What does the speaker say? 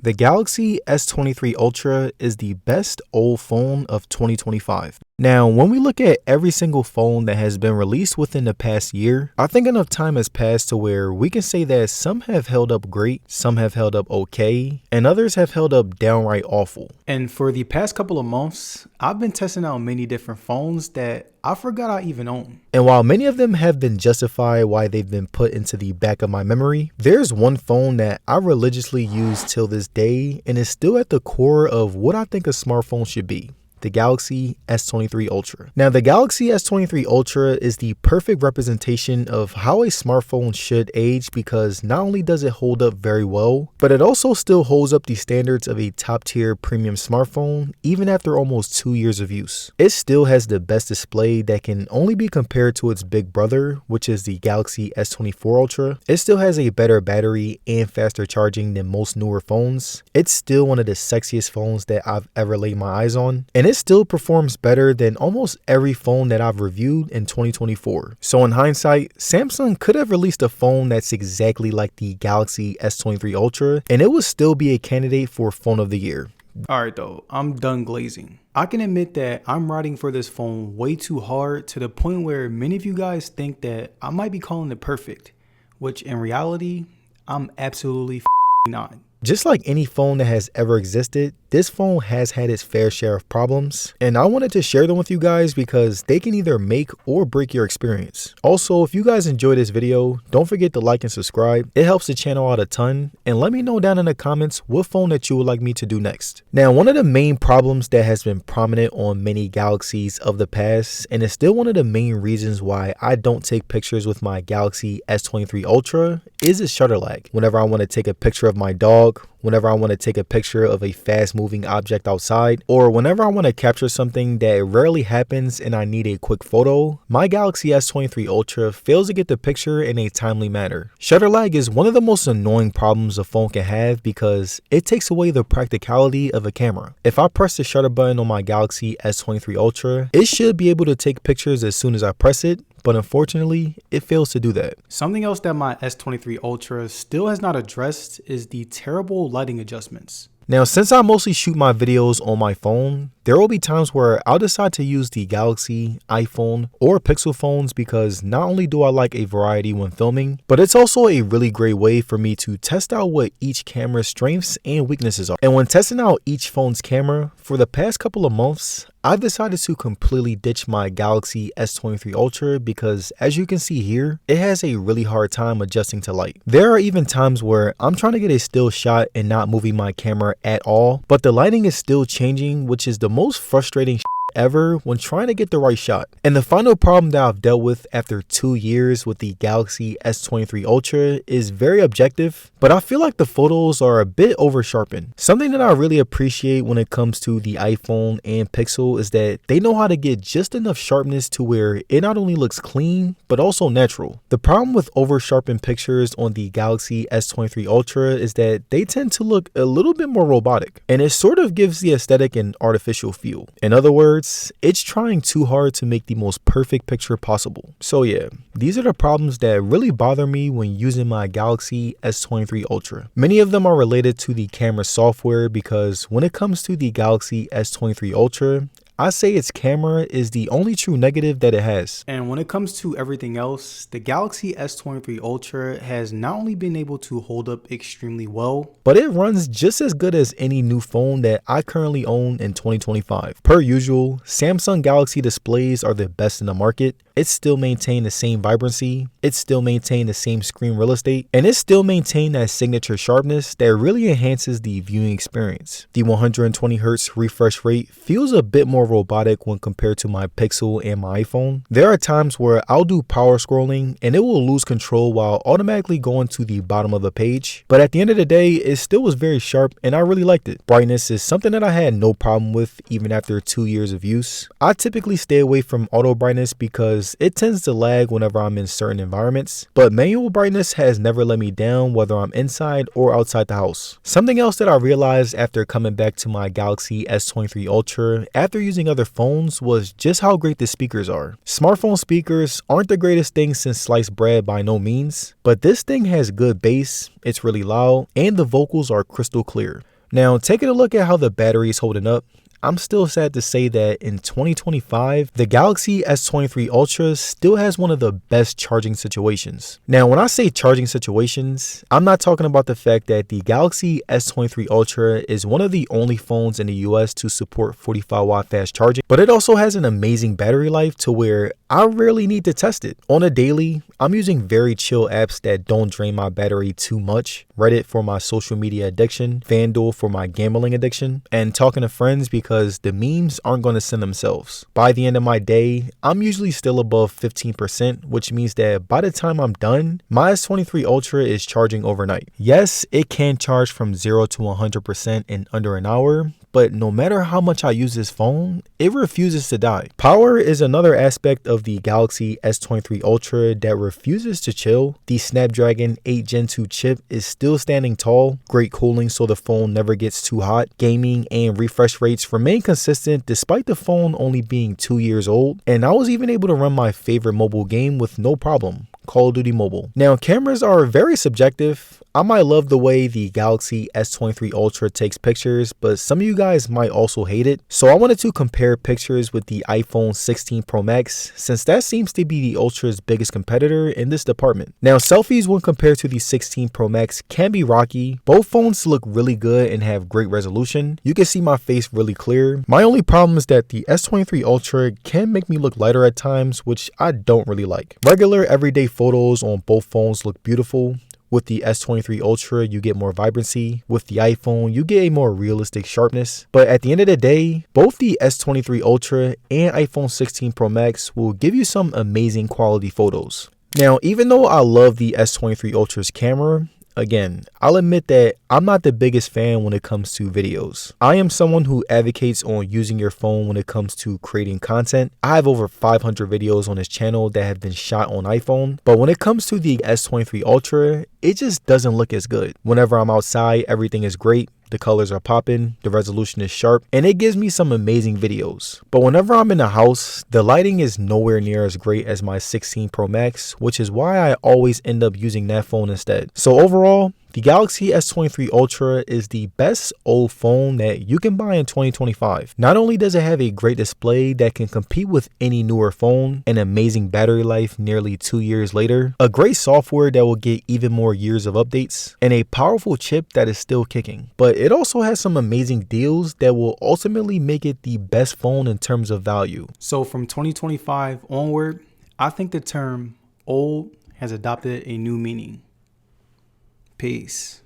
The Galaxy S23 Ultra is the best old phone of 2025. Now, when we look at every single phone that has been released within the past year, I think enough time has passed to where we can say that some have held up great, some have held up okay, and others have held up downright awful. And for the past couple of months, I've been testing out many different phones that I forgot I even own. And while many of them have been justified why they've been put into the back of my memory, there's one phone that I religiously use till this day and is still at the core of what I think a smartphone should be. The Galaxy S23 Ultra. Now, the Galaxy S23 Ultra is the perfect representation of how a smartphone should age because not only does it hold up very well, but it also still holds up the standards of a top-tier premium smartphone even after almost 2 years of use. It still has the best display that can only be compared to its big brother, which is the Galaxy S24 Ultra. It still has a better battery and faster charging than most newer phones. It's still one of the sexiest phones that I've ever laid my eyes on, and it still performs better than almost every phone that I've reviewed in 2024. So in hindsight, Samsung could have released a phone that's exactly like the Galaxy S23 Ultra, and it would still be a candidate for phone of the year. Alright though, I'm done glazing. I can admit that I'm riding for this phone way too hard to the point where many of you guys think that I might be calling it perfect, which in reality, I'm absolutely not. Just like any phone that has ever existed, this phone has had its fair share of problems, and I wanted to share them with you guys because they can either make or break your experience. Also, if you guys enjoyed this video, don't forget to like and subscribe. It helps the channel out a ton, and let me know down in the comments what phone that you would like me to do next. Now, one of the main problems that has been prominent on many Galaxies of the past, and is still one of the main reasons why I don't take pictures with my Galaxy S23 Ultra, is its shutter lag. Whenever I want to take a picture of my dog, whenever I want to take a picture of a fast moving object outside, or whenever I want to capture something that rarely happens and I need a quick photo, my Galaxy S23 Ultra fails to get the picture in a timely manner. Shutter lag is one of the most annoying problems a phone can have because it takes away the practicality of a camera. If I press the shutter button on my Galaxy S23 Ultra, it should be able to take pictures as soon as I press it, but unfortunately, it fails to do that. Something else that my S23 Ultra still has not addressed is the terrible lighting adjustments. Now, since I mostly shoot my videos on my phone, there will be times where I'll decide to use the Galaxy, iPhone, or Pixel phones because not only do I like a variety when filming, but it's also a really great way for me to test out what each camera's strengths and weaknesses are. And when testing out each phone's camera, for the past couple of months, I've decided to completely ditch my Galaxy S23 Ultra because, as you can see here, it has a really hard time adjusting to light. There are even times where I'm trying to get a still shot and not moving my camera at all, but the lighting is still changing, which is the most frustrating ever when trying to get the right shot. And the final problem that I've dealt with after 2 years with the Galaxy S23 Ultra is very objective, but I feel like the photos are a bit over sharpened. Something that I really appreciate when it comes to the iPhone and Pixel is that they know how to get just enough sharpness to where it not only looks clean, but also natural. The problem with over sharpened pictures on the Galaxy S23 Ultra is that they tend to look a little bit more robotic, and it sort of gives the aesthetic an artificial feel. In other words, it's trying too hard to make the most perfect picture possible. So yeah, these are the problems that really bother me when using my Galaxy S23 Ultra. Many of them are related to the camera software because when it comes to the Galaxy S23 Ultra, I say its camera is the only true negative that it has. And when it comes to everything else, the Galaxy S23 Ultra has not only been able to hold up extremely well, but it runs just as good as any new phone that I currently own in 2025. Per usual, Samsung Galaxy displays are the best in the market. It still maintains the same vibrancy, it still maintains the same screen real estate, and it still maintains that signature sharpness that really enhances the viewing experience. The 120Hz refresh rate feels a bit more robotic when compared to my Pixel and my iPhone. There are times where I'll do power scrolling and it will lose control while automatically going to the bottom of the page, but at the end of the day, it still was very sharp and I really liked it. Brightness is something that I had no problem with even after 2 years of use. I typically stay away from auto brightness because it tends to lag whenever I'm in certain environments, but manual brightness has never let me down whether I'm inside or outside the house. Something else that I realized after coming back to my Galaxy S23 Ultra after using using other phones was just how great the speakers are. Smartphone speakers aren't the greatest thing since sliced bread by no means, but this thing has good bass, it's really loud, and the vocals are crystal clear. Now, taking a look at how the battery is holding up, I'm still sad to say that in 2025, the Galaxy S23 Ultra still has one of the best charging situations. Now, when I say charging situations, I'm not talking about the fact that the Galaxy S23 Ultra is one of the only phones in the US to support 45 watt fast charging, but it also has an amazing battery life to where I rarely need to test it. On a daily, I'm using very chill apps that don't drain my battery too much. Reddit for my social media addiction, FanDuel for my gambling addiction, and talking to friends because the memes aren't going to send themselves. By the end of my day, I'm usually still above 15%, which means that by the time I'm done, my S23 Ultra is charging overnight. Yes, it can charge from 0 to 100% in under an hour, but no matter how much I use this phone, it refuses to die. Power is another aspect of the Galaxy S23 Ultra that refuses to chill. The Snapdragon 8 Gen 2 chip is still standing tall, great cooling so the phone never gets too hot. Gaming and refresh rates remain consistent despite the phone only being 2 years old, and I was even able to run my favorite mobile game with no problem. Call of Duty Mobile. Now, cameras are very subjective. I might love the way the Galaxy S23 Ultra takes pictures, but some of you guys might also hate it. So I wanted to compare pictures with the iPhone 16 Pro Max, since that seems to be the Ultra's biggest competitor in this department. Now, selfies when compared to the 16 Pro Max can be rocky. Both phones look really good and have great resolution. You can see my face really clear. My only problem is that the S23 Ultra can make me look lighter at times, which I don't really like. Regular everyday photos on both phones look beautiful. With the S23 Ultra, you get more vibrancy. With the iPhone, you get a more realistic sharpness. But at the end of the day, both the S23 Ultra and iPhone 16 Pro Max will give you some amazing quality photos. Now, even though I love the S23 Ultra's camera, again, I'll admit that I'm not the biggest fan when it comes to videos. I am someone who advocates on using your phone when it comes to creating content. I have over 500 videos on this channel that have been shot on iPhone, but when it comes to the S23 Ultra, it just doesn't look as good. Whenever I'm outside, everything is great. The colors are popping, the resolution is sharp, and it gives me some amazing videos. But whenever I'm in the house, the lighting is nowhere near as great as my 16 Pro Max, which is why I always end up using that phone instead. So overall, the Galaxy S23 Ultra is the best old phone that you can buy in 2025. Not only does it have a great display that can compete with any newer phone, an amazing battery life nearly 2 years later, a great software that will get even more years of updates, and a powerful chip that is still kicking, but it also has some amazing deals that will ultimately make it the best phone in terms of value. So from 2025 onward, I think the term old has adopted a new meaning. Peace.